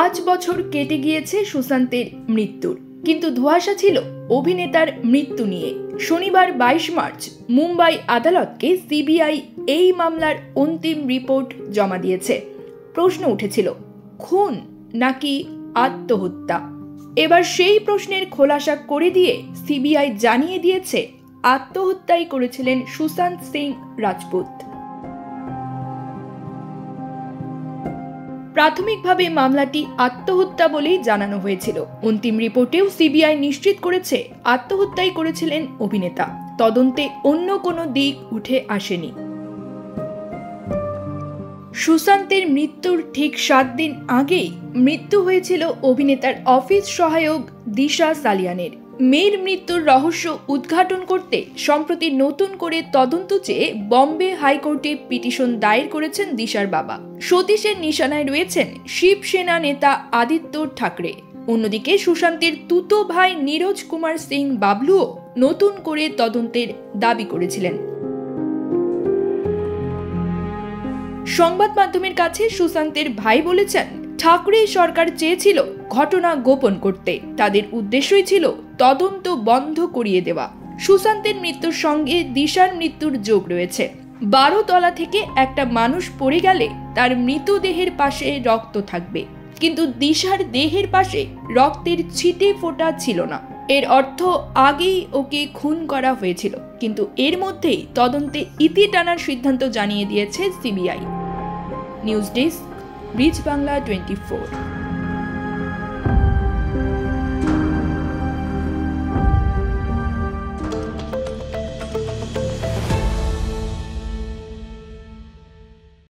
5 বছর কেটে গিয়েছে সুশান্তের মৃত্যুর, কিন্তু ধোঁয়াশা ছিল অভিনেতার মৃত্যু নিয়ে। শনিবার 22 মার্চ মুম্বাই আদালতকে সিবিআই এই মামলার অন্তিম রিপোর্ট জমা দিয়েছে। প্রশ্ন উঠেছিল, খুন নাকি আত্মহত্যা? এবার সেই প্রশ্নের খোলাসা করে দিয়ে সিবিআই জানিয়ে দিয়েছে আত্মহত্যাই করেছিলেন সুশান্ত সিং রাজপুত। প্রাথমিকভাবে মামলাটি আত্মহত্যা বলেই জানানো হয়েছিল। অন্তিম রিপোর্টেও সিবিআই নিশ্চিত করেছে আত্মহত্যাই করেছিলেন অভিনেতা। তদন্তে অন্য কোনো দিক উঠে আসেনি। সুশান্তের মৃত্যুর ঠিক 7 দিন আগেই মৃত্যু হয়েছিল অভিনেতার অফিস সহায়ক দিশা সালিয়ানের। মেয়ের মৃত্যুর রহস্য উদ্ঘাটন করতে সম্প্রতি নতুন করে তদন্ত চেয়ে বম্বে হাইকোর্টে পিটিশন দায়ের করেছেন দিশার বাবা। সতীশের নিশানায় রয়েছেন শিবসেনা নেতা আদিত্য ঠাকরে। অন্যদিকে সুশান্তের তুতো ভাই নীরজ কুমার সিং বাবলুও নতুন করে তদন্তের দাবি করেছিলেন। সংবাদ মাধ্যমের কাছে সুশান্তের ভাই বলেছেন, ঠাকরে সরকার চেয়েছিল ঘটনা গোপন করতে। তাদের উদ্দেশ্যই ছিল তদন্ত বন্ধ করিয়ে দেওয়া। সুশান্তের মৃত্যুর সঙ্গে দিশার মৃত্যুর যোগ রয়েছে। 12 তলা থেকে একটা মানুষ পড়ে গেলে তার মৃতদেহের পাশে রক্ত থাকবে, কিন্তু দিশার দেহের পাশে রক্তের ছিটে ফোঁটা ছিল না। এর অর্থ আগেই ওকে খুন করা হয়েছিল। কিন্তু এর মধ্যেই তদন্তে ইতি টানার সিদ্ধান্ত জানিয়ে দিয়েছে CBI. News desk, reach Bangla 24।